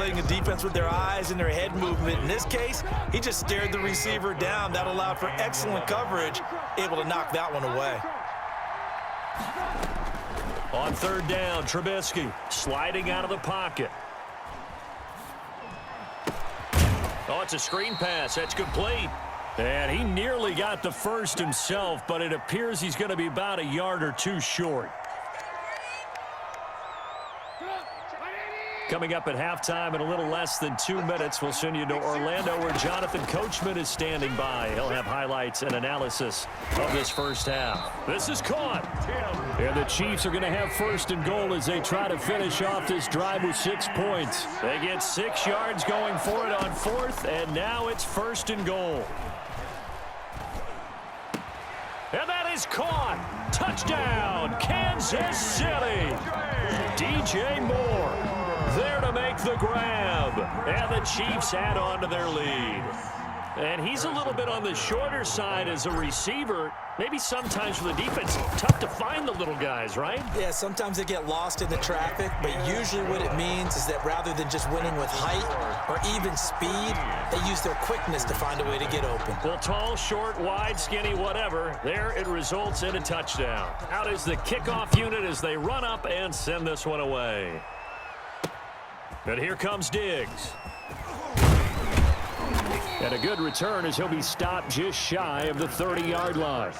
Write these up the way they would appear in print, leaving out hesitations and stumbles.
studying the defense with their eyes and their head movement. In this case, he just stared the receiver down. That allowed for excellent coverage, able to knock that one away. On third down, Trubisky sliding out of the pocket. Oh, it's a screen pass. That's complete. And he nearly got the first himself, but it appears he's going to be about a yard or two short. Coming up at halftime in a little less than 2 minutes, we'll send you to Orlando where Jonathan Coachman is standing by. He'll have highlights and analysis of this first half. This is caught. And the Chiefs are going to have first and goal as they try to finish off this drive with 6 points. They get 6 yards going for it on fourth, and now it's first and goal. And that is caught. Touchdown, Kansas City. DJ Moore there to make the grab. And the Chiefs add on to their lead. And he's a little bit on the shorter side as a receiver. Maybe sometimes for the defense, tough to find the little guys, right? Yeah, sometimes they get lost in the traffic, but usually what it means is that rather than just winning with height or even speed, they use their quickness to find a way to get open. Well, tall, short, wide, skinny, whatever, there it results in a touchdown. Out is the kickoff unit as they run up and send this one away. And here comes Diggs. And a good return as he'll be stopped just shy of the 30-yard line.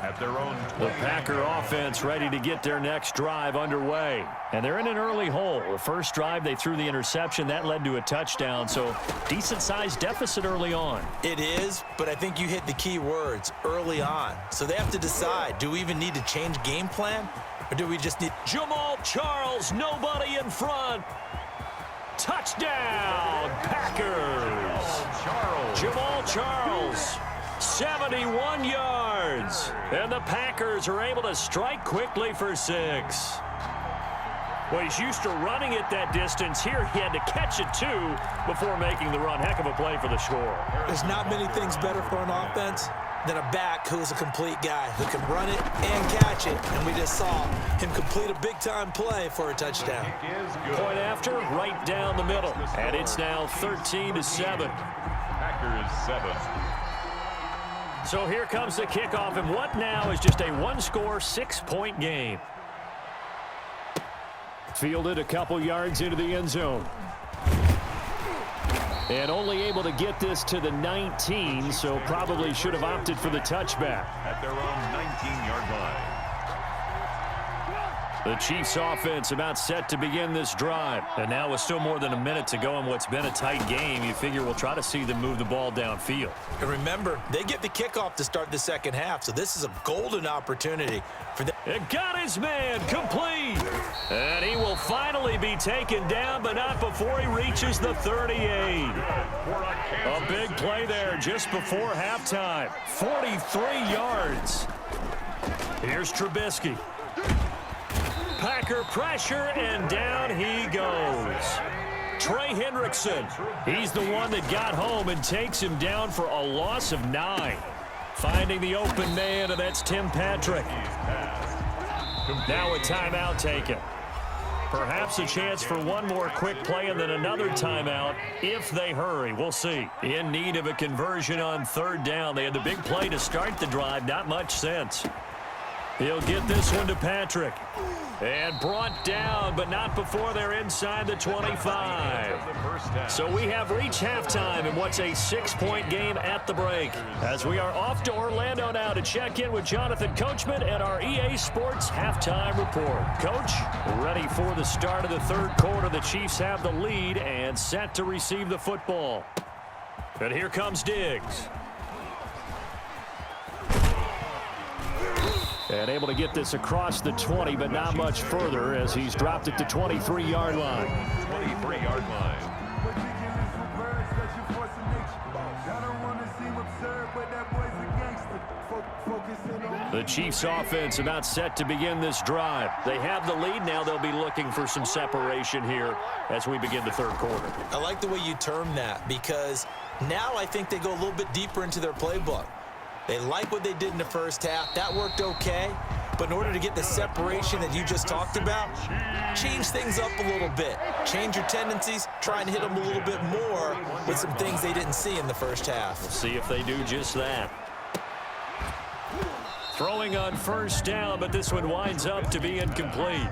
At their own the Packer offense ready to get their next drive underway. And they're in an early hole. The first drive, they threw the interception. That led to a touchdown, so decent-sized deficit early on. It is, but I think you hit the key words, early on. So they have to decide, do we even need to change game plan? Or do we just need... Jamal Charles, nobody in front. Touchdown, Packers. Jamal Charles, 71 yards. And the Packers are able to strike quickly for 6. Well, he's used to running it that distance. Here he had to catch it, too, before making the run. Heck of a play for the score. There's not many things better for an offense than a back who is a complete guy who can run it and catch it. And we just saw him complete a big-time play for a touchdown. Point after, right down the middle. And it's now 13-7. Packers 7. So here comes the kickoff, and what now is just a one-score, 6-point game. Fielded a couple yards into the end zone. And only able to get this to the 19, so probably should have opted for the touchback. At their own 19-yard line. The Chiefs offense about set to begin this drive. And now with still more than a minute to go in what's been a tight game, you figure we'll try to see them move the ball downfield. And remember, they get the kickoff to start the second half, so this is a golden opportunity for them. It got his man complete. And he will finally be taken down, but not before he reaches the 38. A big play there just before halftime. 43 yards. Here's Trubisky. Packer pressure, and down he goes. Trey Hendrickson, he's the one that got home and takes him down for a loss of 9. Finding the open man, and that's Tim Patrick. Now a timeout taken. Perhaps a chance for one more quick play and then another timeout if they hurry. We'll see. In need of a conversion on third down. They had the big play to start the drive. Not much sense. He'll get this one to Patrick. And brought down, but not before they're inside the 25. So we have reached halftime in what's a 6-point game at the break. As we are off to Orlando now to check in with Jonathan Coachman and our EA Sports Halftime Report. Coach, ready for the start of the third quarter. The Chiefs have the lead and set to receive the football. And here comes Diggs. And able to get this across the 20, but not much further as he's dropped it to 23-yard line. 23-yard line. The Chiefs offense about set to begin this drive. They have the lead now. They'll be looking for some separation here as we begin the third quarter. I like the way you term that because now I think they go a little bit deeper into their playbook. They like what they did in the first half. That worked okay. But in order to get the separation that you just talked about, change things up a little bit. Change your tendencies, try and hit them a little bit more with some things they didn't see in the first half. We'll see if they do just that. Throwing on first down, but this one winds up to be incomplete.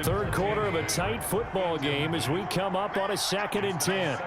Third quarter of a tight football game as we come up on a 2nd and 10.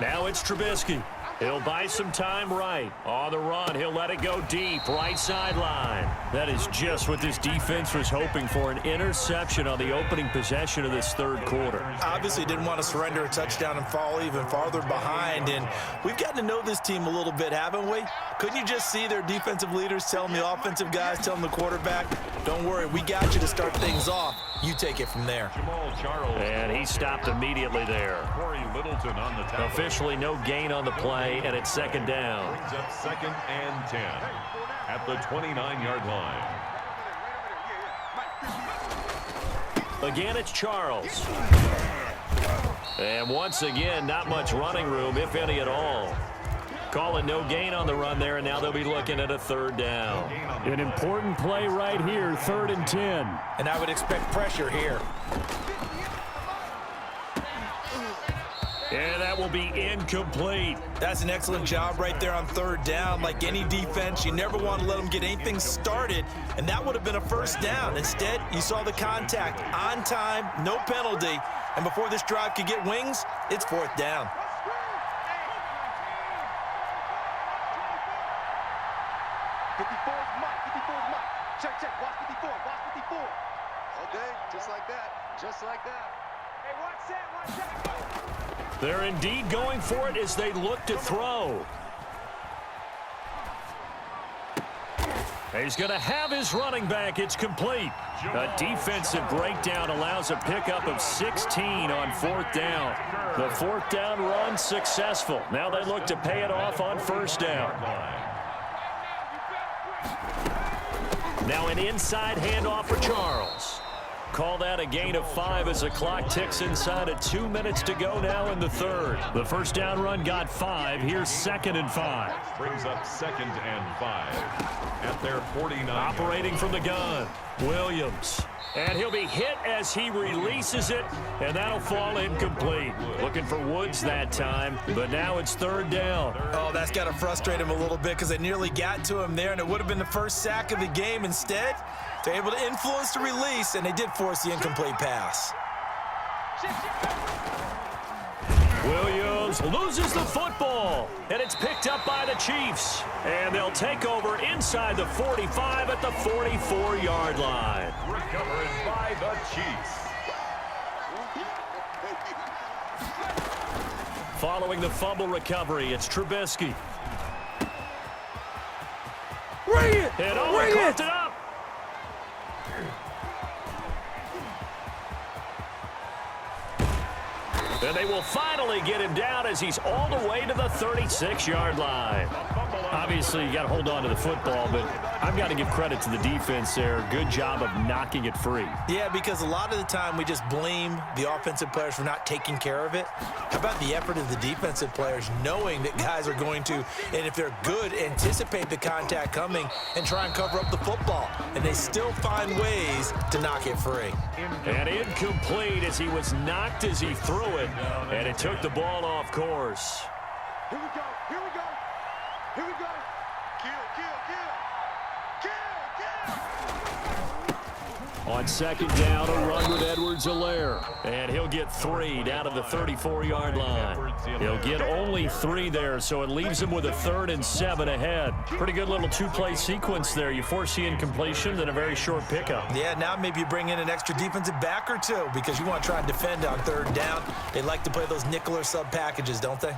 Now it's Trubisky. He'll buy some time right. On the run, he'll let it go deep, right sideline. That is just what this defense was hoping for, an interception on the opening possession of this third quarter. Obviously didn't want to surrender a touchdown and fall even farther behind, and we've gotten to know this team a little bit, haven't we? Couldn't you just see their defensive leaders telling the offensive guys, telling the quarterback, don't worry, we got you to start things off. You take it from there. And he stopped immediately there. Officially no gain on the play, and it's 2nd down. Brings up 2nd and 10 at the 29-yard line. Again, it's Charles. And once again, not much running room, if any at all. Calling no gain on the run there, and now they'll be looking at a 3rd down. An important play right here, 3rd and 10. And I would expect pressure here. And that will be incomplete. That's an excellent job right there on 3rd down. Like any defense, you never want to let them get anything started, and that would have been a 1st down. Instead, you saw the contact on time, no penalty, and before this drive could get wings, it's 4th down. Check. Watch 54. Okay, just like that. Hey, watch that. They're indeed going for it as they look to throw. He's going to have his running back. It's complete. A defensive breakdown allows a pickup of 16 on 4th down. The 4th down run successful. Now they look to pay it off on 1st down. Now an inside handoff for Charles. Call that a gain of 5 as the clock ticks inside of 2 minutes to go now in the 3rd. The 1st down run got 5. Here's 2nd and 5. Brings up 2nd and 5 at their 49. Operating from the gun, Williams. And he'll be hit as he releases it, and that'll fall incomplete. Looking for Woods that time, but now it's 3rd down. Oh, that's got to frustrate him a little bit because they nearly got to him there, and it would have been the first sack of the game. Instead, they're able to influence the release, and they did force the incomplete pass. Williams loses the football, and it's picked up by the Chiefs. And they'll take over inside the 45 at the 44-yard line. Recovered by the Chiefs. Following the fumble recovery, it's Trubisky. Bring it! And Owen closed it up. And they will finally get him down as he's all the way to the 36-yard line. Obviously, you got to hold on to the football, but I've got to give credit to the defense there. Good job of knocking it free. Yeah, because a lot of the time we just blame the offensive players for not taking care of it. How about the effort of the defensive players knowing that guys are going to, and if they're good, anticipate the contact coming and try and cover up the football. And they still find ways to knock it free. And incomplete as he was knocked as he threw it. And it took the ball off course. Here we go. On 2nd down, a run with Edwards-Helaire. And he'll get 3 down to the 34-yard line. He'll get only 3 there, so it leaves him with a 3rd and 7 ahead. Pretty good little 2-play sequence there. You force the incompletion, then a very short pickup. Yeah, now maybe you bring in an extra defensive back or two because you want to try and defend on 3rd down. They like to play those nickel or sub packages, don't they?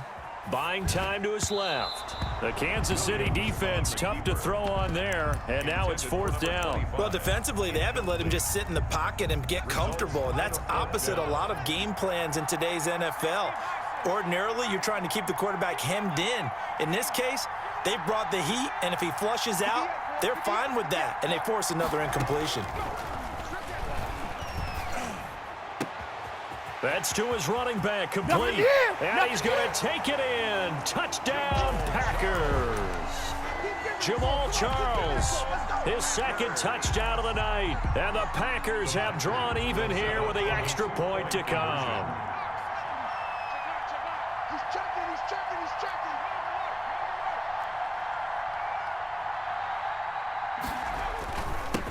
Buying time to his left. The Kansas City defense tough to throw on there, and now it's 4th down. Well, defensively, they haven't let him just sit in the pocket and get comfortable, and that's opposite a lot of game plans in today's NFL. Ordinarily, you're trying to keep the quarterback hemmed in. In this case, they brought the heat, and if he flushes out, they're fine with that, and they force another incompletion. That's to his running back, complete. And he's going to take it in. Touchdown, Packers. Jamal Charles, his second touchdown of the night. And the Packers have drawn even here with the extra point to come. He's checking, he's checking, he's checking.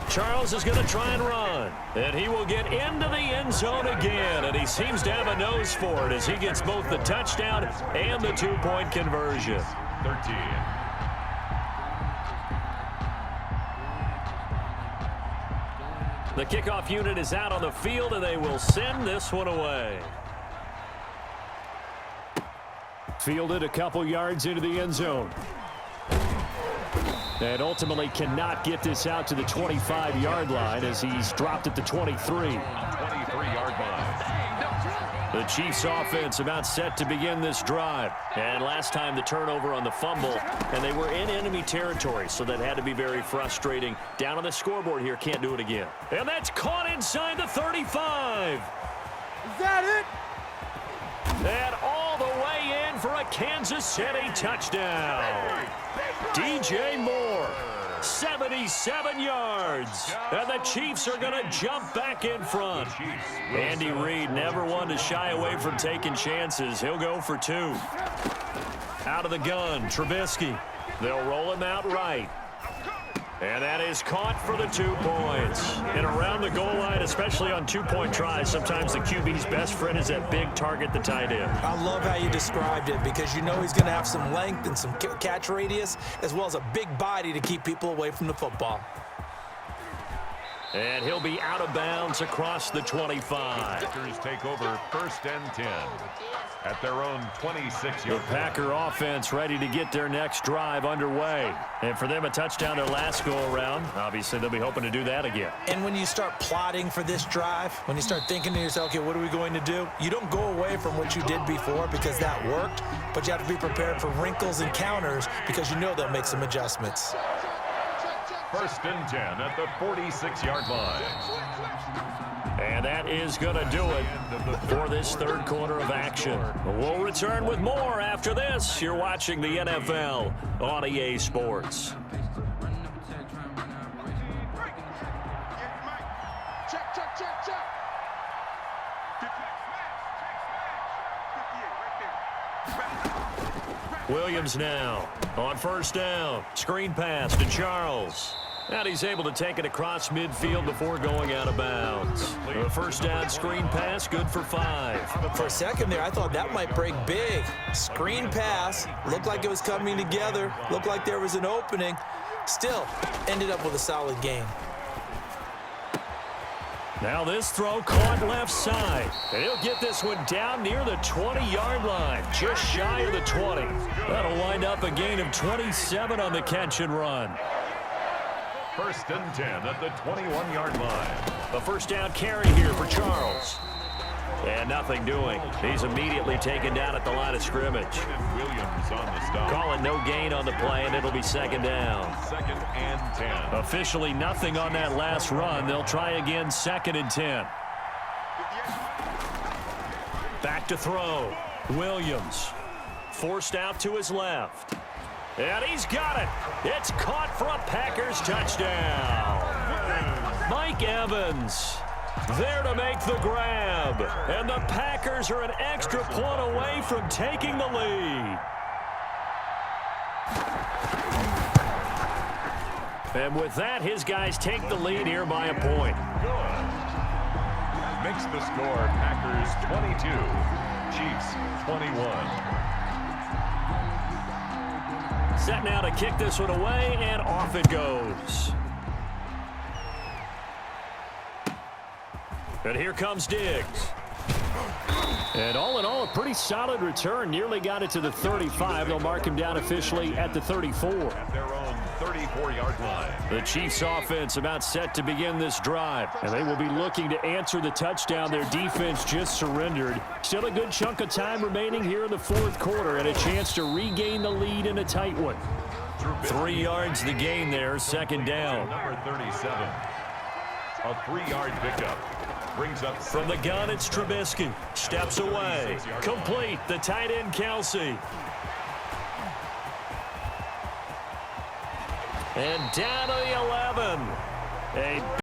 Charles is going to try and run. And he will get into the end zone again. And he seems to have a nose for it as he gets both the touchdown and the two-point conversion. 13. The kickoff unit is out on the field, and they will send this one away. Fielded a couple yards into the end zone. And ultimately cannot get this out to the 25-yard line as he's dropped at the 23. 23-yard line. The Chiefs offense about set to begin this drive. And last time the turnover on the fumble, and they were in enemy territory, so that had to be very frustrating. Down on the scoreboard here, can't do it again. And that's caught inside the 35. Is that it? And all the way in for a Kansas City touchdown. DJ Moore, 77 yards. And the Chiefs are going to jump back in front. Andy Reid never one to shy away from taking chances. He'll go for two. Out of the gun, Trubisky. They'll roll him out right. And that is caught for the 2 points. And around the goal line, especially on two-point tries, sometimes the QB's best friend is that big target, the tight end. I love how you described it because you know he's going to have some length and some catch radius as well as a big body to keep people away from the football. And he'll be out of bounds across the 25. Packers take over 1st and 10 at their own 26-yard line. The Packer offense ready to get their next drive underway. And for them, a touchdown their last go-around. Obviously, they'll be hoping to do that again. And when you start plotting for this drive, when you start thinking to yourself, okay, what are we going to do? You don't go away from what you did before because that worked, but you have to be prepared for wrinkles and counters because you know they'll make some adjustments. 1st and 10 at the 46-yard line. And that is going to do it for this third quarter of action. We'll return with more after this. You're watching the NFL on EA Sports. Check, check, check, check. Williams now on 1st down. Screen pass to Charles. And he's able to take it across midfield before going out of bounds. The 1st down screen pass, good for 5. For a second there, I thought that might break big. Screen pass, looked like it was coming together, looked like there was an opening. Still, ended up with a solid gain. Now this throw caught left side. And he'll get this one down near the 20-yard line, just shy of the 20. That'll wind up a gain of 27 on the catch and run. 1st and 10 at the 21-yard line. A 1st down carry here for Charles. And nothing doing. He's immediately taken down at the line of scrimmage. Williams on the stop. Calling no gain on the play, and it'll be 2nd down. 2nd and 10. Officially nothing on that last run. They'll try again, 2nd and 10. Back to throw. Williams forced out to his left. And he's got it. It's caught for a Packers touchdown. Mike Evans there to make the grab. And the Packers are an extra point away from taking the lead. And with that, his guys take the lead here by a point. Good. Makes the score Packers 22, Chiefs 21. Set now to kick this one away, and off it goes. And here comes Diggs. And all in all, a pretty solid return. Nearly got it to the 35. They'll mark him down officially at the 34. At their own 34-yard line. The Chiefs offense about set to begin this drive. And they will be looking to answer the touchdown their defense just surrendered. Still a good chunk of time remaining here in the fourth quarter and a chance to regain the lead in a tight one. 3 yards the gain there, 2nd down. Number 37. A 3-yard pickup. Brings up from the gun, it's Trubisky. Steps away. Complete. The tight end, Kelsey. And down to the 11. A